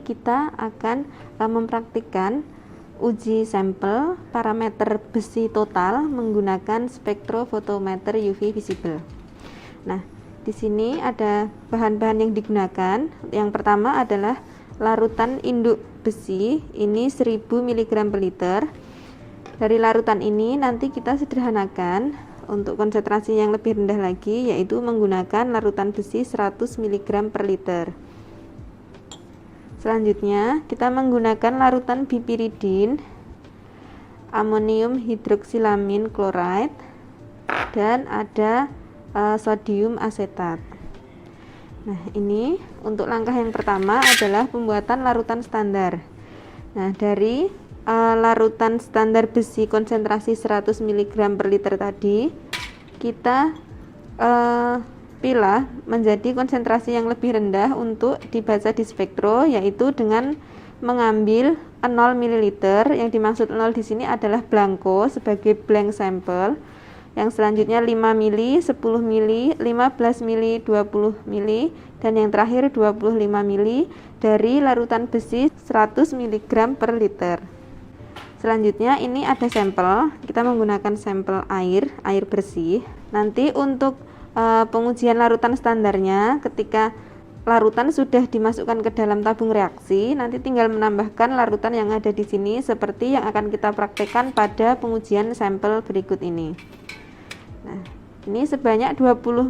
kita akan mempraktikkan uji sampel parameter besi total menggunakan spektrofotometer UV visible. Nah, di sini ada bahan-bahan yang digunakan. Yang pertama adalah larutan induk besi, ini 1000 mg per liter. Dari larutan ini nanti kita sederhanakan untuk konsentrasi yang lebih rendah lagi, yaitu menggunakan larutan besi 100 mg per liter. Selanjutnya kita menggunakan larutan piperidin, amonium hidroksilamin kloride, dan ada sodium asetat. Nah, ini untuk langkah yang pertama adalah pembuatan larutan standar. Nah, dari larutan standar besi konsentrasi 100 mg per liter tadi, kita pilah menjadi konsentrasi yang lebih rendah untuk dibaca di spektro, yaitu dengan mengambil 0 ml. Yang dimaksud 0 di sini adalah blanko sebagai blank sampel. Yang selanjutnya 5 mili, 10 mili, 15 mili, 20 mili, dan yang terakhir 25 mili dari larutan besi 100 mg per liter. Selanjutnya ini ada sampel, kita menggunakan sampel air bersih. Nanti untuk pengujian larutan standarnya, ketika larutan sudah dimasukkan ke dalam tabung reaksi, nanti tinggal menambahkan larutan yang ada di sini seperti yang akan kita praktekkan pada pengujian sampel berikut ini. Nah, ini sebanyak 25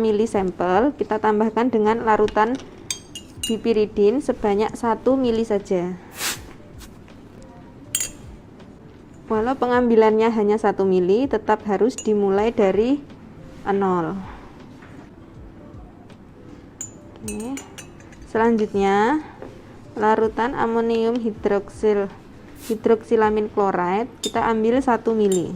mili sampel kita tambahkan dengan larutan piperidin sebanyak 1 mili saja. Walau pengambilannya hanya 1 mili, tetap harus dimulai dari 0. Oke. Selanjutnya larutan amonium hidroksilamin kloride kita ambil 1 mili.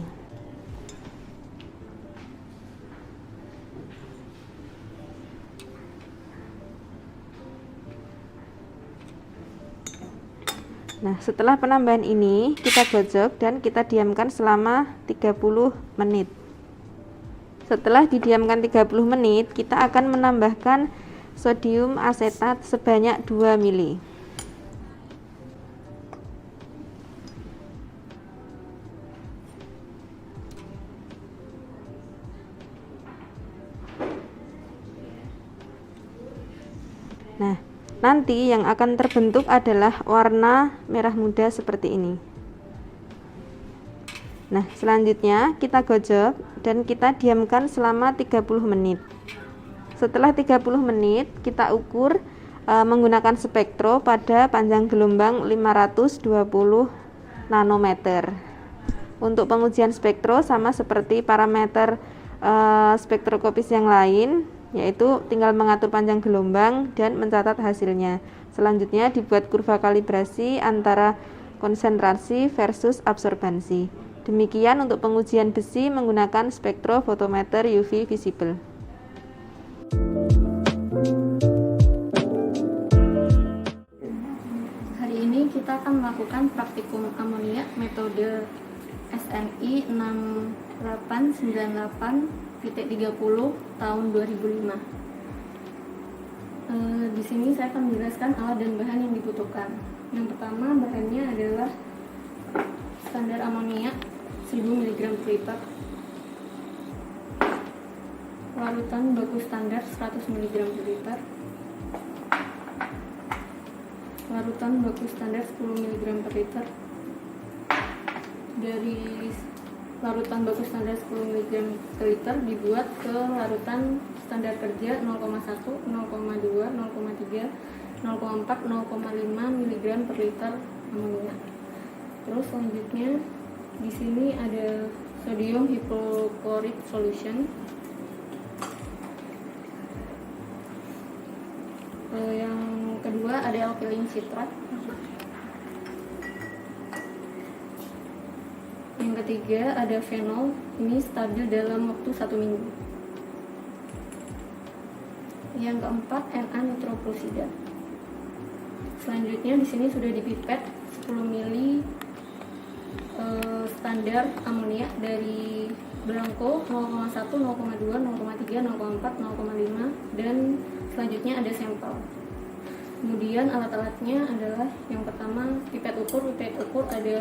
Nah, setelah penambahan ini kita gojok dan kita diamkan selama 30 menit. Setelah didiamkan 30 menit, kita akan menambahkan sodium asetat sebanyak 2 mili. Nah, nanti yang akan terbentuk adalah warna merah muda seperti ini. Nah, selanjutnya kita gojok dan kita diamkan selama 30 menit. Setelah 30 menit, kita ukur menggunakan spektro pada panjang gelombang 520 nanometer. Untuk pengujian spektro sama seperti parameter spektroskopis yang lain, yaitu tinggal mengatur panjang gelombang dan mencatat hasilnya. Selanjutnya dibuat kurva kalibrasi antara konsentrasi versus absorbansi. Demikian untuk pengujian besi menggunakan spektrofotometer UV visible. Hari ini kita akan melakukan praktikum amonia metode SNI 6898-30 tahun 2005. Di sini saya akan menjelaskan alat dan bahan yang dibutuhkan. Yang pertama, bahannya adalah standar amonia 1000 mg per liter, larutan baku standar 100 mg per liter, larutan baku standar 10 mg per liter. Dari larutan baku standar 10 mg per liter dibuat ke larutan standar kerja 0,1, 0,2, 0,3, 0,4, 0,5 mg per liter amonia. Terus selanjutnya di sini ada sodium hipochlorite solution. Yang kedua ada alkaline citrat. Yang ketiga ada fenol, ini stabil dalam waktu 1 minggu. Yang keempat Na-nitroprosida. Selanjutnya di sini sudah dipipet 10 mili standar amonia dari blanko 0,1, 0,2, 0,3, 0,4, 0,5 dan selanjutnya ada sampel. Kemudian alat-alatnya adalah yang pertama pipet ukur ada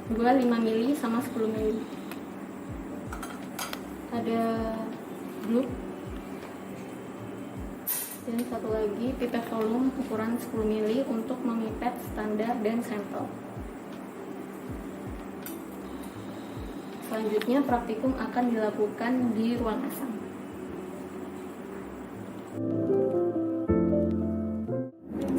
5 mili sama 10 mili. Ada glue dan satu lagi pipet volume ukuran 10 mili untuk memipet standar dan sampel. Selanjutnya praktikum akan dilakukan di ruang asam.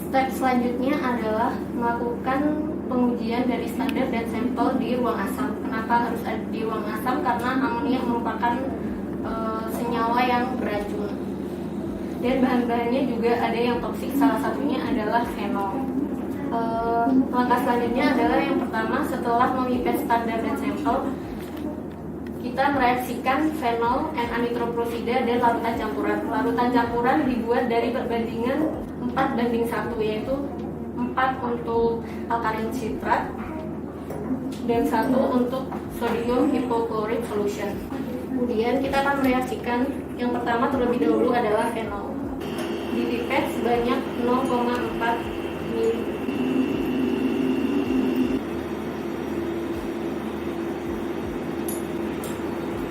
Step selanjutnya adalah melakukan pengujian dari standar dan sampel di ruang asam. Kenapa harus ada di ruang asam? Karena amonia merupakan senyawa yang beracun. Dan bahan-bahannya juga ada yang toksik, salah satunya adalah fenol. Langkah selanjutnya adalah yang pertama, setelah memipet standar dan sampel, kita mereaksikan fenol, N-anitroprosida dan larutan campuran. Larutan campuran dibuat dari perbandingan 4:1, yaitu 4 untuk alkalin sitrat dan 1 untuk sodium hipoklorit solution. Kemudian kita akan mereaksikan yang pertama terlebih dahulu adalah fenol. Dipipet sebanyak 0,4 ml.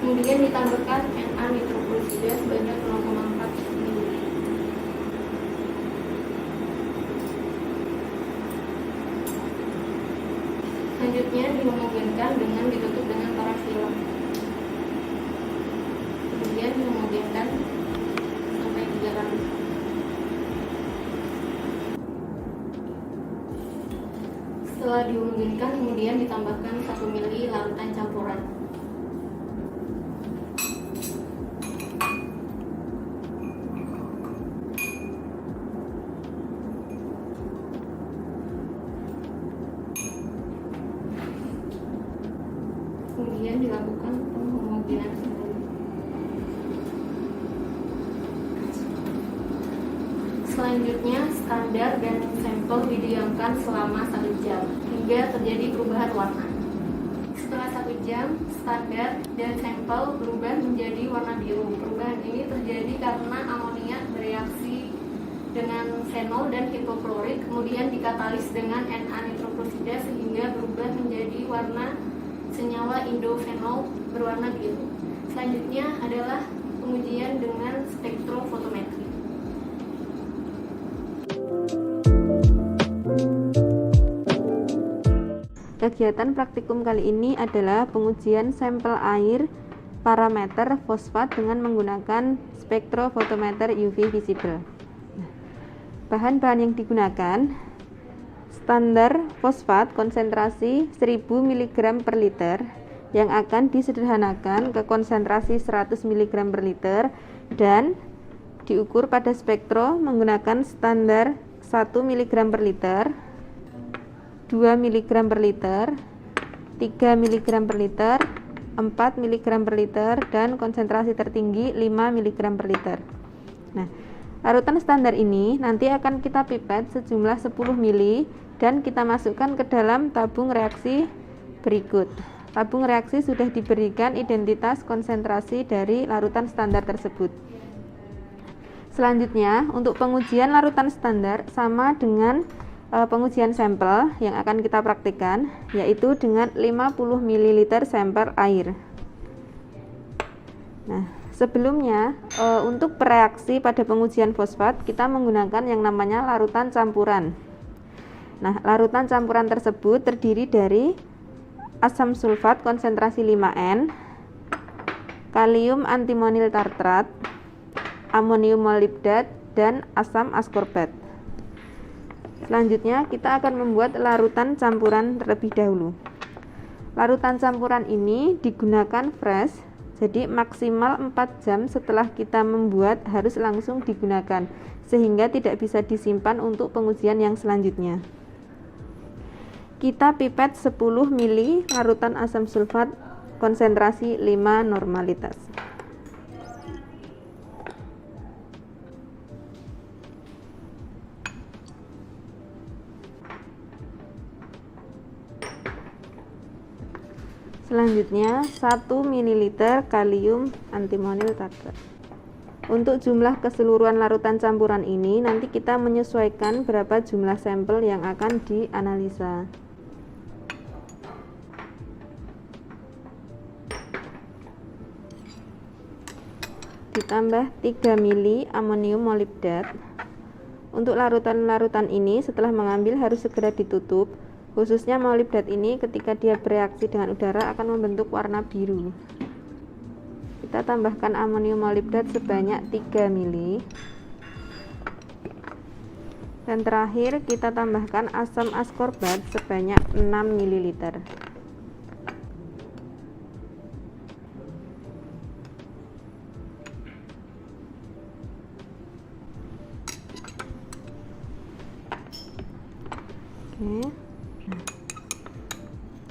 Kemudian ditambahkan N-anitroprosida sebanyak 0,4 ml. Selanjutnya dihomogenkan dengan ditutup dengan parafilm. Kemudian dihomogenkan sampai 3 kali. Setelah dihomogenkan, kemudian ditambahkan 1 mili larutan campuran. Kemudian dilakukan penghomogenan kembali. Selanjutnya standar dan sampel didiamkan selama 1 jam hingga terjadi perubahan warna. Setelah 1 jam, standar dan sampel berubah menjadi warna biru. Perubahan ini terjadi karena amonia bereaksi dengan fenol dan hipoklorit, kemudian dikatalis dengan N-anitroprosida sehingga berubah menjadi warna senyawa indofenol berwarna biru. Selanjutnya adalah pengujian dengan spektrofotometri. Kegiatan praktikum kali ini adalah pengujian sampel air parameter fosfat dengan menggunakan spektrofotometer UV visible. Bahan-bahan yang digunakan: standar fosfat konsentrasi 1000 mg per liter yang akan disederhanakan ke konsentrasi 100 mg per liter dan diukur pada spektro menggunakan standar 1 mg per liter, 2 mg per liter, 3 mg per liter, 4 mg per liter, dan konsentrasi tertinggi 5 mg per liter. Nah, larutan standar ini nanti akan kita pipet sejumlah 10 mili dan kita masukkan ke dalam tabung reaksi berikut. Tabung reaksi sudah diberikan identitas konsentrasi dari larutan standar tersebut. Selanjutnya, untuk pengujian larutan standar sama dengan pengujian sampel yang akan kita praktikkan, yaitu dengan 50 ml sampel air. Nah, sebelumnya untuk bereaksi pada pengujian fosfat kita menggunakan yang namanya larutan campuran. Nah, larutan campuran tersebut terdiri dari asam sulfat konsentrasi 5N, kalium antimonil tartrat, amonium molibdat, dan asam askorbat. Selanjutnya kita akan membuat larutan campuran terlebih dahulu. Larutan campuran ini digunakan fresh, jadi maksimal 4 jam setelah kita membuat harus langsung digunakan, sehingga tidak bisa disimpan untuk pengujian yang selanjutnya. Kita pipet 10 mili larutan asam sulfat konsentrasi 5 normalitas. Selanjutnya 1 ml kalium antimonil tartrat. Untuk jumlah keseluruhan larutan campuran ini nanti kita menyesuaikan berapa jumlah sampel yang akan dianalisa. Ditambah 3 mili amonium molibdat. Untuk larutan-larutan ini setelah mengambil harus segera ditutup. Khususnya molibdat ini ketika dia bereaksi dengan udara akan membentuk warna biru. Kita tambahkan amonium molibdat sebanyak 3 mili. Dan terakhir kita tambahkan asam askorbat sebanyak 6 ml.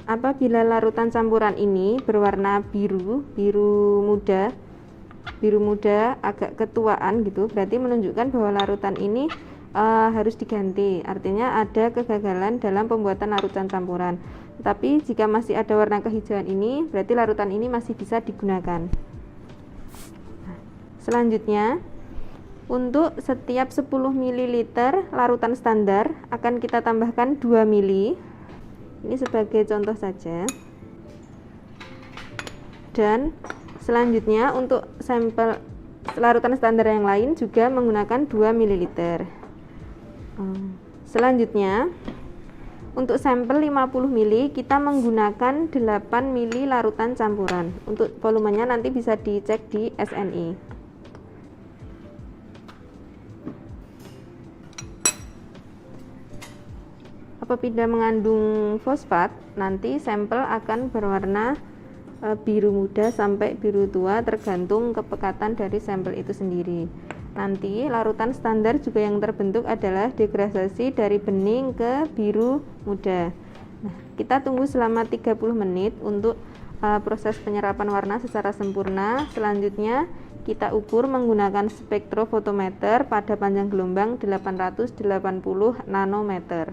Apabila larutan campuran ini berwarna biru muda agak ketuaan gitu, berarti menunjukkan bahwa larutan ini harus diganti. Artinya ada kegagalan dalam pembuatan larutan campuran. Tapi jika masih ada warna kehijauan ini, berarti larutan ini masih bisa digunakan. Selanjutnya, untuk setiap 10 ml larutan standar akan kita tambahkan 2 mili. Ini sebagai contoh saja. Dan selanjutnya untuk sampel larutan standar yang lain juga menggunakan 2 ml. Selanjutnya untuk sampel 50 ml kita menggunakan 8 mili larutan campuran. Untuk volumenya nanti bisa dicek di SNI. Apabila mengandung fosfat, nanti sampel akan berwarna biru muda sampai biru tua tergantung kepekatan dari sampel itu sendiri. Nanti larutan standar juga yang terbentuk adalah degradasi dari bening ke biru muda. Nah, kita tunggu selama 30 menit untuk proses penyerapan warna secara sempurna. Selanjutnya kita ukur menggunakan spektrofotometer pada panjang gelombang 880 nanometer.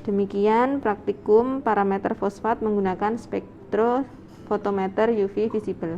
Demikian praktikum parameter fosfat menggunakan spektrofotometer UV visible.